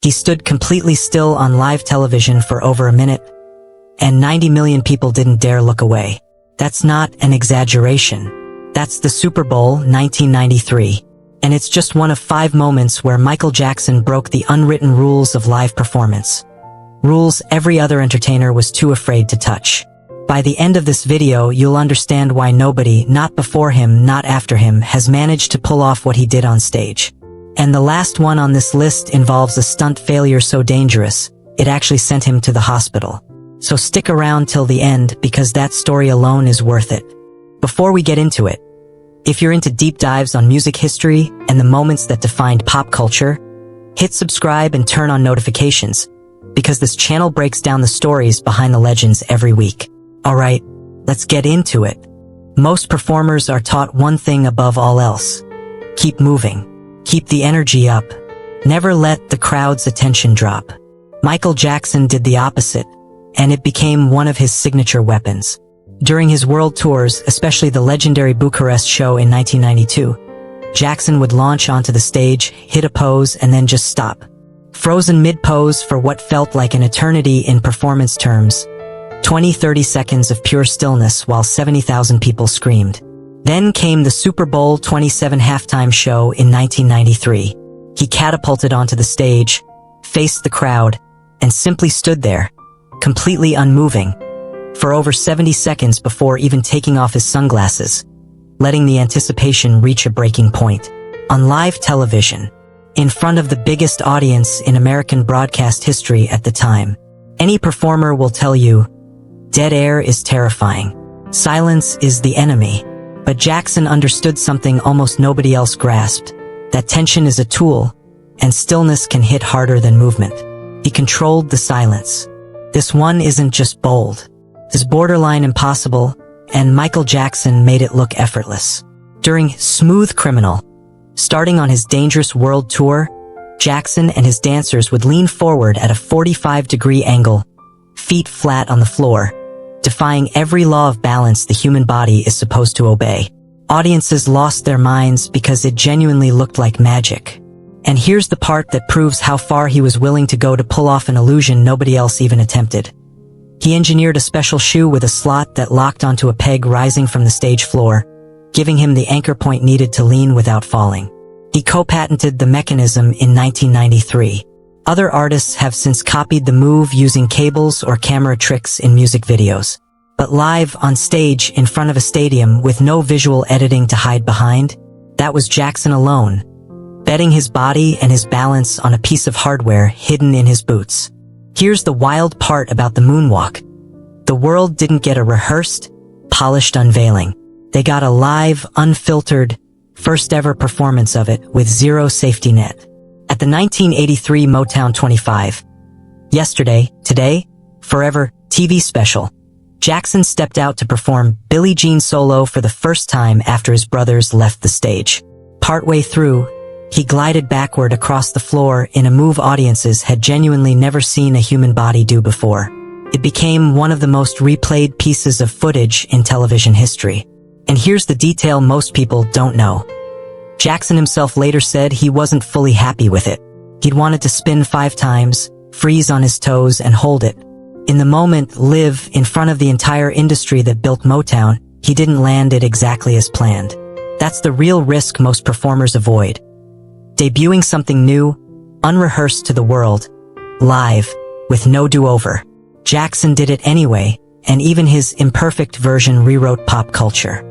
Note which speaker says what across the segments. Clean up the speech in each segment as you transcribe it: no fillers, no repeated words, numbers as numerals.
Speaker 1: He stood completely still on live television for over a minute, and 90 million people didn't dare look away. That's not an exaggeration. That's the Super Bowl 1993. And it's just one of 5 moments where Michael Jackson broke the unwritten rules of live performance. Rules every other entertainer was too afraid to touch. By the end of this video, you'll understand why nobody, not before him, not after him, has managed to pull off what he did on stage. And the last one on this list involves a stunt failure so dangerous, it actually sent him to the hospital. So stick around till the end, because that story alone is worth it. Before we get into it, if you're into deep dives on music history and the moments that defined pop culture, hit subscribe and turn on notifications, because this channel breaks down the stories behind the legends every week. Alright, let's get into it. Most performers are taught one thing above all else. Keep moving. Keep the energy up. Never let the crowd's attention drop. Michael Jackson did the opposite, and it became one of his signature weapons. During his world tours, especially the legendary Bucharest show in 1992, Jackson would launch onto the stage, hit a pose, and then just stop. Frozen mid-pose for what felt like an eternity in performance terms. 20-30 seconds of pure stillness while 70,000 people screamed. Then came the Super Bowl XXVII halftime show in 1993. He catapulted onto the stage, faced the crowd, and simply stood there, completely unmoving, for over 70 seconds before even taking off his sunglasses, letting the anticipation reach a breaking point. On live television, in front of the biggest audience in American broadcast history at the time, any performer will tell you, dead air is terrifying. Silence is the enemy. But Jackson understood something almost nobody else grasped, that tension is a tool, and stillness can hit harder than movement. He controlled the silence. This one isn't just bold. It's borderline impossible, and Michael Jackson made it look effortless. During Smooth Criminal, starting on his Dangerous World Tour, Jackson and his dancers would lean forward at a 45-degree angle, feet flat on the floor, defying every law of balance the human body is supposed to obey. Audiences lost their minds because it genuinely looked like magic. And here's the part that proves how far he was willing to go to pull off an illusion nobody else even attempted. He engineered a special shoe with a slot that locked onto a peg rising from the stage floor, giving him the anchor point needed to lean without falling. He co-patented the mechanism in 1993. Other artists have since copied the move using cables or camera tricks in music videos. But live on stage in front of a stadium with no visual editing to hide behind, that was Jackson alone, betting his body and his balance on a piece of hardware hidden in his boots. Here's the wild part about the Moonwalk. The world didn't get a rehearsed, polished unveiling. They got a live, unfiltered, first-ever performance of it with zero safety net. At the 1983 Motown 25, Yesterday, Today, Forever TV special, Jackson stepped out to perform Billie Jean solo for the first time after his brothers left the stage. Partway through, he glided backward across the floor in a move audiences had genuinely never seen a human body do before. It became one of the most replayed pieces of footage in television history. And here's the detail most people don't know. Jackson himself later said he wasn't fully happy with it. He'd wanted to spin 5 times, freeze on his toes, and hold it. In the moment, live in front of the entire industry that built Motown, he didn't land it exactly as planned. That's the real risk most performers avoid. Debuting something new, unrehearsed to the world, live, with no do-over. Jackson did it anyway, and even his imperfect version rewrote pop culture.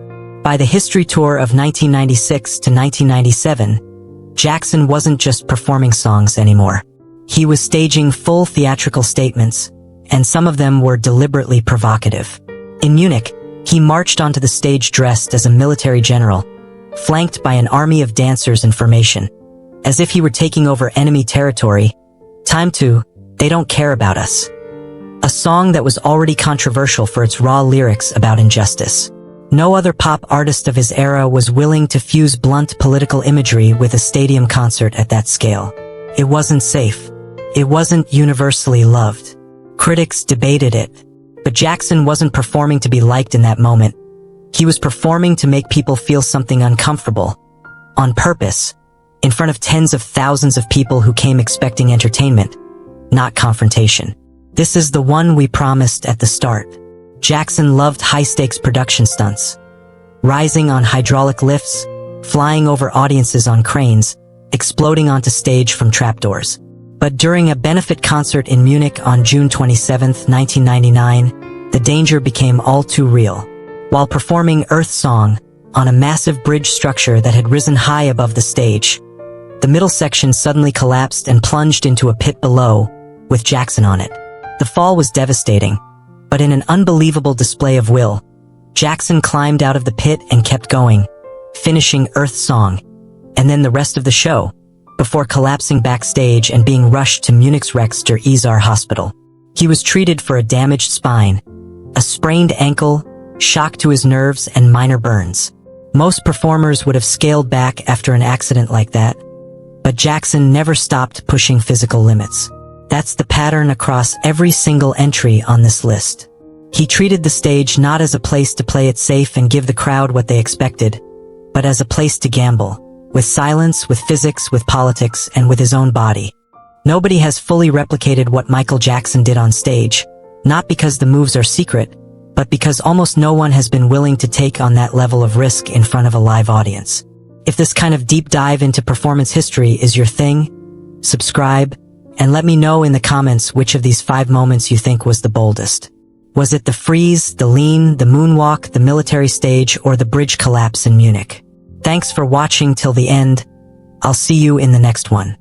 Speaker 1: By the history tour of 1996 to 1997, Jackson wasn't just performing songs anymore. He was staging full theatrical statements, and some of them were deliberately provocative. In Munich, he marched onto the stage dressed as a military general, flanked by an army of dancers in formation. As if he were taking over enemy territory. Time to They Don't Care About Us. A song that was already controversial for its raw lyrics about injustice. No other pop artist of his era was willing to fuse blunt political imagery with a stadium concert at that scale. It wasn't safe. It wasn't universally loved. Critics debated it. But Jackson wasn't performing to be liked in that moment. He was performing to make people feel something uncomfortable. On purpose. in front of tens of thousands of people who came expecting entertainment, not confrontation. This is the one we promised at the start. Jackson loved high-stakes production stunts. Rising on hydraulic lifts, flying over audiences on cranes, exploding onto stage from trapdoors. But during a benefit concert in Munich on June 27, 1999, the danger became all too real. While performing Earth Song on a massive bridge structure that had risen high above the stage, the middle section suddenly collapsed and plunged into a pit below, with Jackson on it. The fall was devastating, but in an unbelievable display of will, Jackson climbed out of the pit and kept going, finishing Earth Song, and then the rest of the show, before collapsing backstage and being rushed to Munich's Rex der Isar hospital. He was treated for a damaged spine, a sprained ankle, shock to his nerves, and minor burns. Most performers would have scaled back after an accident like that, but Jackson never stopped pushing physical limits. That's the pattern across every single entry on this list. He treated the stage not as a place to play it safe and give the crowd what they expected, but as a place to gamble, with silence, with physics, with politics, and with his own body. Nobody has fully replicated what Michael Jackson did on stage, not because the moves are secret, but because almost no one has been willing to take on that level of risk in front of a live audience. If this kind of deep dive into performance history is your thing, subscribe, and let me know in the comments which of these 5 moments you think was the boldest. Was it the freeze, the lean, the moonwalk, the military stage, or the bridge collapse in Munich? Thanks for watching till the end. I'll see you in the next one.